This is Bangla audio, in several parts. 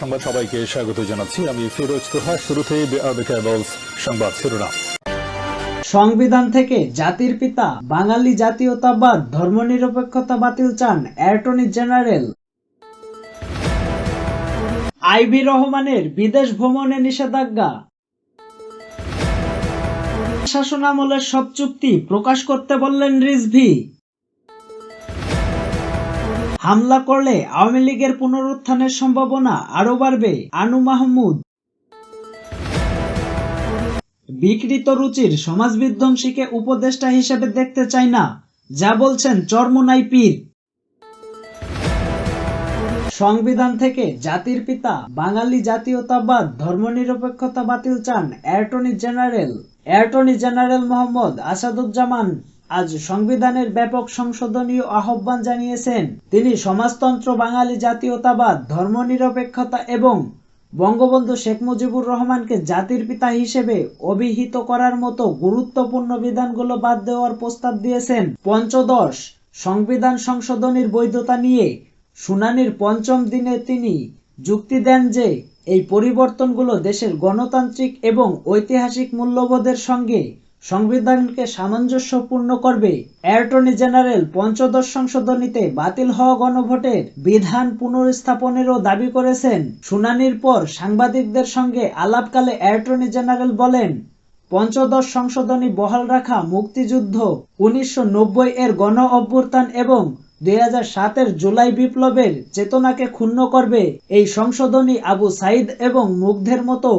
সংবাদ সবাইকে স্বাগত জানাচ্ছি। আমি ফিরোজ তোহা। শুরুতেই সংবাদ শিরোনাম। সংবিধান থেকে জাতির পিতা বাঙালি জাতীয়তাবাদ ধর্মনিরপেক্ষতা বাতিল চান অ্যাটর্নি জেনারেল। আইভি রহমানের বিদেশ ভ্রমণে নিষেধাজ্ঞা। শাসনামলের সব চুক্তি প্রকাশ করতে বললেন রিজভী। হামলা করলে আওয়ামী লীগের পুনরুত্থানের সম্ভাবনা আরও বাড়বে, আনু মাহমুদ। বিকৃত রুচির সমাজ বিধ্বংসীকে উপদেষ্টা হিসেবে দেখতে চাই না, যা বলছেন চরমোনাই পীর। সংবিধান থেকে জাতির পিতা বাঙালি জাতীয়তাবাদ ধর্মনিরপেক্ষতা বাতিল চান attorney general. Attorney general Mohammad Asaduzzaman আজ সংবিধানের ব্যাপক সংশোধনীয় আহ্বান জানিয়েছেন। তিনি সমাজতন্ত্র, বাঙালি জাতীয়তাবাদ, ধর্মনিরপেক্ষতা এবং বঙ্গবন্ধু শেখ মুজিবুর রহমানকে জাতির পিতা হিসেবে অভিহিত করার মতো গুরুত্বপূর্ণ বিধানগুলো বাদ দেওয়ার প্রস্তাব দিয়েছেন। পঞ্চদশ সংবিধান সংশোধনীর বৈধতা নিয়ে শুনানির পঞ্চম দিনে তিনি যুক্তি দেন যে এই পরিবর্তনগুলো দেশের গণতান্ত্রিক এবং ঐতিহাসিক মূল্যবোধের সঙ্গে সংবিধানকে সামঞ্জস্যপূর্ণ করবে। অ্যাটর্নি জেনারেল পঞ্চদশ সংশোধনীতে বাতিল হওয়া গণভোটের বিধান পুনর্স্থাপনেরও দাবি করেছেন। শুনানির পর সাংবাদিকদের সঙ্গে আলাপকালে অ্যাটর্নি জেনারেল বলেন, পঞ্চদশ সংশোধনী বহাল রাখা মুক্তিযুদ্ধ, 1990 এর গণ অভ্যুত্থান এবং 2007 জুলাই বিপ্লবের চেতনাকে ক্ষুণ্ণ করবে। এই সংশোধনী আবু সাইদ এবং মুগ্ধের মতো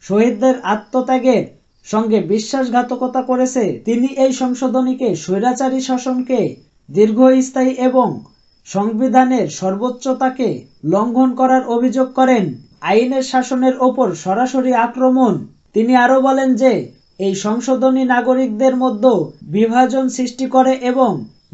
শহীদদের আত্মত্যাগের সঙ্গে বিশ্বাসঘাতকতা করেছে। তিনি এই সংশোধনীকে স্বৈরাচারী শাসনকে দীর্ঘস্থায়ী এবং সংবিধানের সর্বোচ্চতাকে লঙ্ঘন করার অভিযোগ করেন। আইনের শাসনের ওপর সরাসরি আক্রমণ। তিনি আরো বলেন যে এই সংশোধনী নাগরিকদের মধ্যে বিভাজন সৃষ্টি করে এবং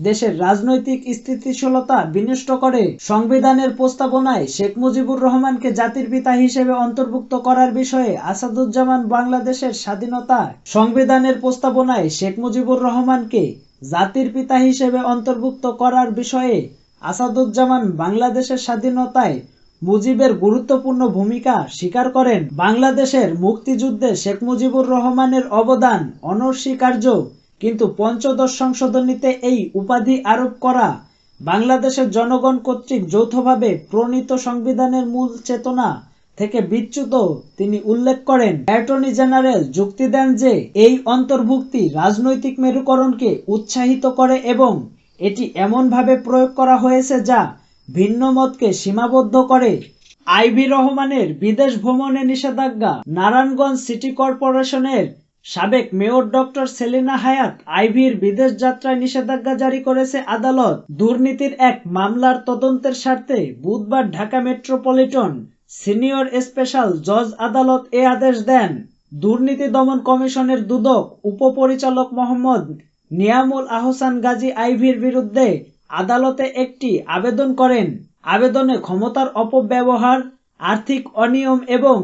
দেশের রাজনৈতিক স্থিতিশীলতা বিনষ্ট করে। সংবিধানের প্রস্তাবনায় শেখ মুজিবুর রহমানকে জাতির পিতা হিসেবে অন্তর্ভুক্ত করার বিষয়ে আসাদুজ্জামান বাংলাদেশের স্বাধীনতা। সংবিধানের প্রস্তাবনায় শেখ মুজিবুর রহমানকে জাতির পিতা হিসেবে অন্তর্ভুক্ত করার বিষয়ে আসাদুজ্জামান বাংলাদেশের স্বাধীনতায় মুজিবের গুরুত্বপূর্ণ ভূমিকা স্বীকার করেন। বাংলাদেশের মুক্তিযুদ্ধে শেখ মুজিবুর রহমানের অবদান অনস্বীকার্য, কিন্তু পঞ্চদশ সংশোধনীতে এই উপাধি আরোপ করা বাংলাদেশের জনগণ কর্তৃক যৌথভাবে প্রণীত সংবিধানের মূল চেতনা থেকে বিচ্যুত তিনি উল্লেখ করেন। অ্যাটর্নি জেনারেল যুক্তি দেন যে এই অন্তর্ভুক্তি রাজনৈতিক মেরুকরণকে উৎসাহিত করে এবং এটি এমনভাবে প্রয়োগ করা হয়েছে যা ভিন্ন মতকে সীমাবদ্ধ করে। আইভি রহমানের বিদেশ ভ্রমণে নিষেধাজ্ঞা। নারায়ণগঞ্জ সিটি কর্পোরেশনের সাবেক মেয়র ডক্টর সেলিনা হায়াৎ আইভির বিদেশ যাত্রায় নিষেধাজ্ঞা জারি করেছে আদালত। দুর্নীতির এক মামলার তদন্তের স্বার্থে বুধবার ঢাকা মেট্রোপলিটন সিনিয়র স্পেশাল জজ আদালত এ আদেশ দেন। দুর্নীতি দমন কমিশনের দুদক উপপরিচালক মোহাম্মদ নিয়ামুল আহসান গাজী আইভির বিরুদ্ধে আদালতে একটি আবেদন করেন। আবেদনে ক্ষমতার অপব্যবহার, আর্থিক অনিয়ম এবং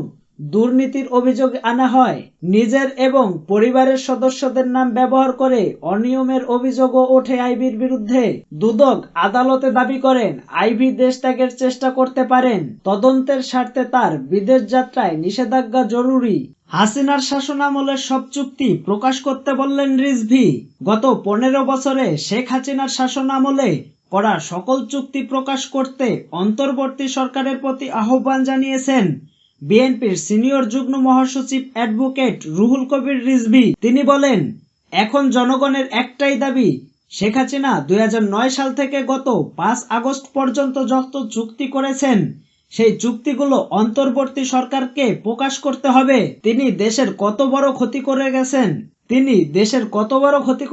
দুর্নীতির অভিযোগ আনা হয়। নিজের এবং পরিবারের সদস্যদের নাম ব্যবহার করে অনিয়মের অভিযোগও ওঠে আইভির বিরুদ্ধে। দুদক আদালতে দাবি করেন আইভি দেশ ত্যাগের চেষ্টা করতে পারেন। তদন্তের স্বার্থে তার বিদেশ যাত্রায় নিষেধাজ্ঞা জরুরি। হাসিনার শাসনামলের সব চুক্তি প্রকাশ করতে বললেন রিজভী। গত 15 বছরে শেখ হাসিনার শাসনামলে করা সকল চুক্তি প্রকাশ করতে অন্তর্বর্তী সরকারের প্রতি আহ্বান জানিয়েছেন বিএনপির সিনিয়র যুগ্ম মহাসচিব অ্যাডভোকেট রুহুল কবির রিজভী। তিনি বলেন, এখন জনগণের একটাই দাবি, শেখ হাসিনা 2009 সাল থেকে গত 5 আগস্ট পর্যন্ত যত চুক্তি করেছেন সেই চুক্তিগুলো অন্তর্বর্তী সরকারকে প্রকাশ করতে হবে। তিনি দেশের কত বড় ক্ষতি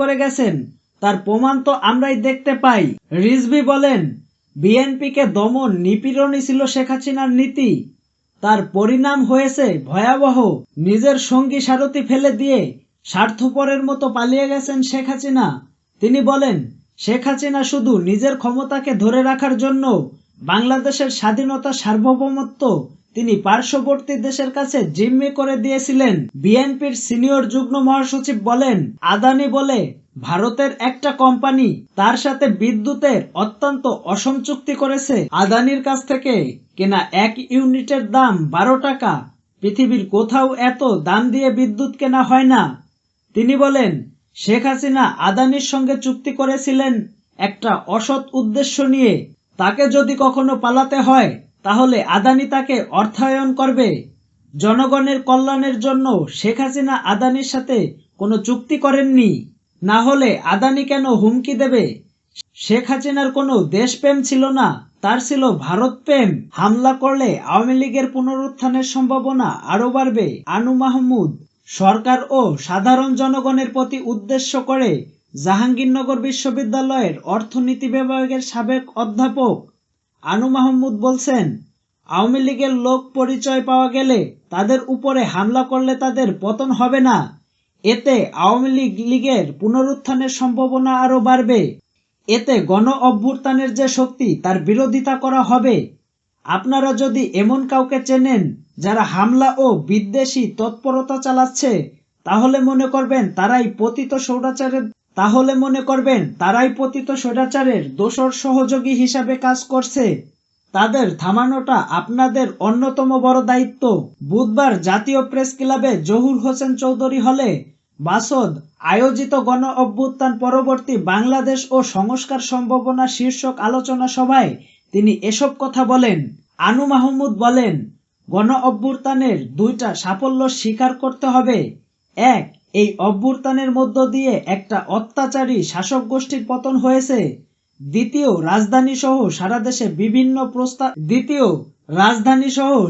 করে গেছেন তার প্রমাণ তো আমরাই দেখতে পাই। রিজভী বলেন, বিএনপিকে দমন নিপীড়নই ছিল শেখ হাসিনার নীতি। তার পরিণাম হয়েছে ভয়াবহ। নিজের সঙ্গী সারথি ফেলে দিয়ে স্বার্থপরের মতো পালিয়ে গেছেন শেখ হাসিনা। তিনি বলেন, শেখ হাসিনা শুধু নিজের ক্ষমতাকে ধরে রাখার জন্য বাংলাদেশের স্বাধীনতা, সার্বভৌমত্ব তিনি পার্শ্ববর্তী দেশের কাছে জিম্মি করে দিয়েছিলেন। বিএনপির সিনিয়র যুগ্ম মহাসচিব বলেন, আদানি বলে ভারতের একটা কোম্পানি তার সাথে বিদ্যুতের অত্যন্ত অসম চুক্তি করেছে। আদানির কাছ থেকে কেনা 1 ইউনিটের দাম 12 টাকা। পৃথিবীর কোথাও এত দাম দিয়ে বিদ্যুৎ কেনা হয় না। তিনি বলেন, শেখ হাসিনা আদানির সঙ্গে চুক্তি করেছিলেন একটা অসৎ উদ্দেশ্য নিয়ে। তাকে যদি কখনো পালাতে হয় তাহলে আদানি তাকে অর্থায়ন করবে। জনগণের কল্যাণের জন্য শেখ হাসিনা আদানির সাথে কোনো চুক্তি করেননি। না হলে আদানি কেন হুমকি দেবে? শেখ হাসিনার কোনো দেশপ্রেম ছিল না, তার ছিল ভারত প্রেম। হামলা করলে আওয়ামী লীগের পুনরুত্থানের সম্ভাবনা আরো বাড়বে। আনু মাহমুদ। সরকার ও সাধারণ জনগণের প্রতি উদ্দেশ্য করে জাহাঙ্গীরনগর বিশ্ববিদ্যালয়ের অর্থনীতি বিভাগের সাবেক অধ্যাপক আনু মাহমুদ বলছেন, আওয়ামী লীগের লোক পরিচয় পাওয়া গেলে তাদের উপরে হামলা করলে তাদের পতন হবে না। এতে আওয়ামী লীগের পুনরুত্থানের সম্ভাবনা আরো বাড়বে। এতে গণ অভ্যুত্থানের যে শক্তি তার বিরোধিতা করা হবে। আপনারা যদি এমন কাউকে চেনেন যারা হামলা ও বিদ্বেষী তৎপরতা চালাচ্ছে, তাহলে মনে করবেন তারাই পতিত স্বৈরাচারের দোসর সহযোগী হিসাবে কাজ করছে। তাদের থামানোটা আপনাদের অন্যতম বড় দায়িত্ব। বুধবার জাতীয় প্রেস ক্লাবে জহুর হোসেন চৌধুরী হলে বাসদ আয়োজিত গণ অভ্যুত্থান পরবর্তী বাংলাদেশ ও সংস্কার সম্ভাবনা শীর্ষক আলোচনা সভায় তিনি এসব কথা বলেন। আনু মাহমুদ বলেন, গণ অভ্যুত্থানের 2টা সাফল্য স্বীকার করতে হবে। 1, এই অভ্যুত্থানের মধ্য দিয়ে একটা অত্যাচারী শাসক গোষ্ঠীর পতন হয়েছে। দ্বিতীয়, রাজধানী সহ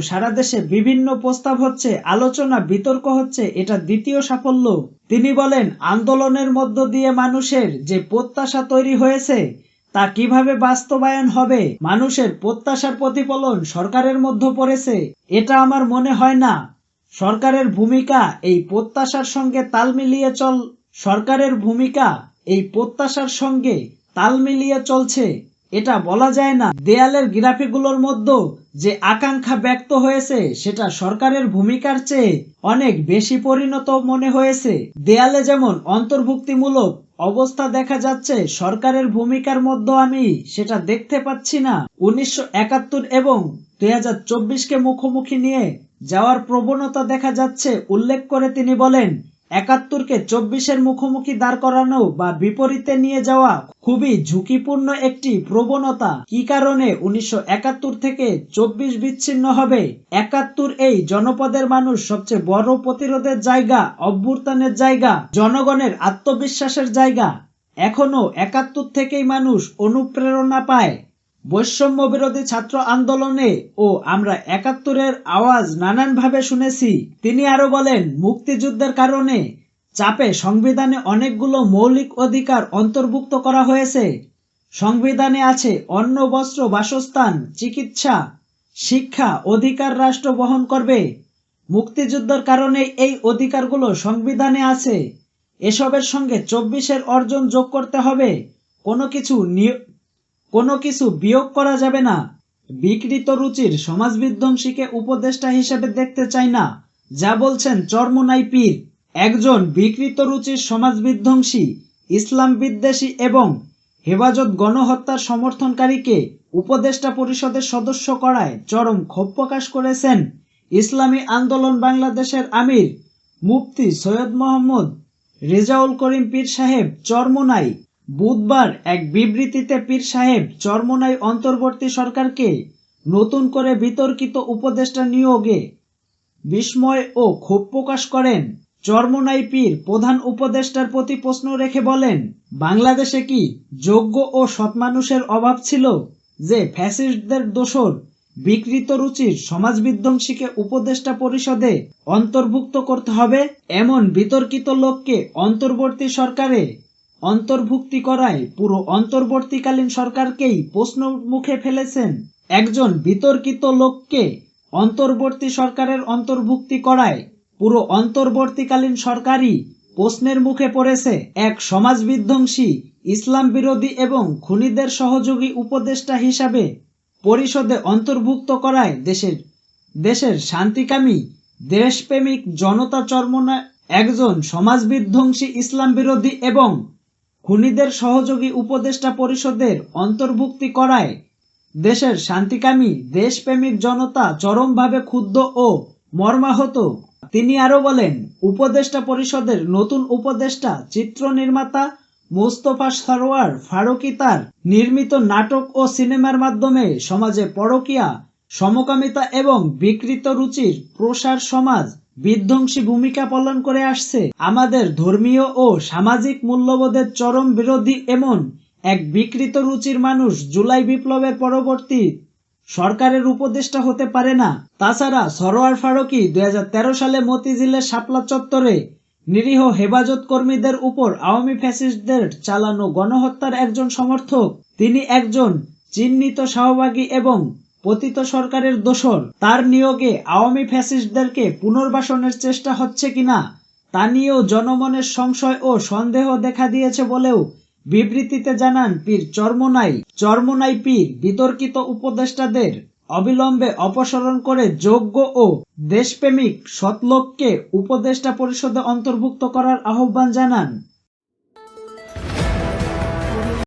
সারা দেশে বিভিন্ন প্রস্তাব হচ্ছে, আলোচনা বিতর্ক হচ্ছে, এটা দ্বিতীয় সাফল্য। তিনি বলেন, আন্দোলনের মধ্য দিয়ে মানুষের যে প্রত্যাশা তৈরি হয়েছে তা কিভাবে বাস্তবায়ন হবে? মানুষের প্রত্যাশার প্রতিফলন সরকারের মধ্যে পড়েছে, এটা আমার মনে হয় না। সরকারের ভূমিকা এই প্রত্যাশার সঙ্গে তাল মিলিয়ে চলছে, এটা বলা যায় না। দেয়ালের গ্রাফিকগুলোর মধ্যে যে আকাঙ্ক্ষা ব্যক্ত হয়েছে সেটা সরকারের ভূমিকার চেয়ে অনেক বেশি পরিণত মনে হয়েছে। দেয়ালে যেমন অন্তর্ভুক্তিমূলক অবস্থা দেখা যাচ্ছে, সরকারের ভূমিকার মধ্যে আমি সেটা দেখতে পাচ্ছি না। 1971 এবং 2024কে মুখোমুখি নিয়ে যাওয়ার প্রবণতা দেখা যাচ্ছে উল্লেখ করে তিনি বলেন, 71কে 24-এর মুখোমুখি দাঁড় করানো বা বিপরীতে নিয়ে যাওয়া খুবই ঝুঁকিপূর্ণ একটি প্রবণতা। কি কারণে 1971 থেকে 24 বিচ্ছিন্ন হবে? 71 এই জনপদের মানুষ সবচেয়ে বড় প্রতিরোধের জায়গা, অভ্যুত্থানের জায়গা, জনগণের আত্মবিশ্বাসের জায়গা। এখনো 71 থেকেই মানুষ অনুপ্রেরণা পায়। বৈষম্য বিরোধী ছাত্র আন্দোলনে ও আমরা 71-এর আওয়াজ নানানভাবে শুনেছি। তিনি আরো বলেন, মুক্তিযুদ্ধের কারণে চাপে সংবিধানে অনেকগুলো মৌলিক অধিকার অন্তর্ভুক্ত করা হয়েছে। সংবিধানে আছে অন্ন, বস্ত্র, বাসস্থান, চিকিৎসা, শিক্ষা অধিকার রাষ্ট্র বহন করবে। মুক্তিযুদ্ধের কারণে এই অধিকারগুলো সংবিধানে আছে। এসবের সঙ্গে 24-এর অর্জন যোগ করতে হবে, কোনো কিছু বিয়োগ করা যাবে না। বিকৃত রুচির সমাজবিধ্বংসীকে উপদেষ্টা হিসেবে দেখতে চাই না, যা বলছেন চরমোনাই পীর। একজন বিকৃত রুচির সমাজবিধ্বংসী, ইসলাম বিদ্বেষী এবং হেফাজত গণহত্যার সমর্থনকারীকে উপদেষ্টা পরিষদের সদস্য করায় চরম ক্ষোভ প্রকাশ করেছেন ইসলামী আন্দোলন বাংলাদেশের আমির মুফতি সৈয়দ মোহাম্মদ রেজাউল করিম পীর সাহেব চরমোনাই। বুধবার এক বিবৃতিতে পীর সাহেব চরমোনাই অন্তর্বর্তী সরকারকে নতুন করে বিতর্কিত উপদেষ্টা নিয়োগে বিস্ময় ও ক্ষোভ প্রকাশ করেন। চরমোনাই পীর প্রধান উপদেষ্টার প্রতি প্রশ্ন রেখে বলেন, বাংলাদেশে কি যোগ্য ও সৎ মানুষের অভাব ছিল যে ফ্যাসিস্টদের দোসর বিকৃত রুচির সমাজবিধ্বংসীকে উপদেষ্টা পরিষদে অন্তর্ভুক্ত করতে হবে? এমন বিতর্কিত লোককে অন্তর্বর্তী সরকারে অন্তর্ভুক্তি করায় পুরো অন্তর্বর্তীকালীন সরকারকেই প্রশ্ন মুখে ফেলেছেন। একজন বিতর্কিত লোককে অন্তর্বর্তী সরকারের অন্তর্ভুক্তি করায় পুরো অন্তর্বর্তীকালীন সরকারই প্রশ্নের মুখে পড়েছে। এক সমাজবিধ্বংসী, ইসলাম বিরোধী এবং খুনিদের সহযোগী উপদেষ্টা হিসাবে পরিষদে অন্তর্ভুক্ত করায় দেশের শান্তিকামী, দেশপ্রেমিক জনতা চরমোনাই একজন সমাজবিধ্বংসী, ইসলাম বিরোধী এবং খুনিদের সহযোগী উপদেষ্টা পরিষদের অন্তর্ভুক্তি করায় দেশের শান্তিকামী দেশপ্রেমিক জনতা চরমভাবে ক্ষুব্ধ ও মর্মাহত। তিনি আরো বলেন, উপদেষ্টা পরিষদের নতুন উপদেষ্টা চিত্র নির্মাতা মোস্তফা সরোয়ার ফারুকী তার নির্মিত নাটক ও সিনেমার মাধ্যমে সমাজে পরকীয়া, সমকামিতা এবং বিকৃত রুচির প্রসার সমাজ বিধ্বংসী ভূমিকা পালন করে আসছে। আমাদের ধর্মীয় ও সামাজিক মূল্যবোধের চরম বিরোধী এমন এক বিকৃত রুচির মানুষ জুলাই বিপ্লবের পরবর্তী সরকারের উপদেষ্টা হতে পারে না। তাছাড়া সরোয়ার ফারুকী 2013 সালে মতিঝিলের শাপলা চত্বরে নিরীহ হেফাজত কর্মীদের উপর আওয়ামী ফ্যাসিস্টদের চালানো গণহত্যার একজন সমর্থক। তিনি একজন চিহ্নিত সহভাগী এবং পতিত সরকারের দোসর। তার নিয়োগে আওয়ামী ফ্যাসিস্টদেরকে পুনর্বাসনের চেষ্টা হচ্ছে কিনা তা নিয়েও জনমনের সংশয় ও সন্দেহ দেখা দিয়েছে বলেও বিবৃতিতে জানান পীর চরমোনাই পীর। বিতর্কিত উপদেষ্টাদের অবিলম্বে অপসারণ করে যোগ্য ও দেশপ্রেমিক সৎলোককে উপদেষ্টা পরিষদে অন্তর্ভুক্ত করার আহ্বান জানান।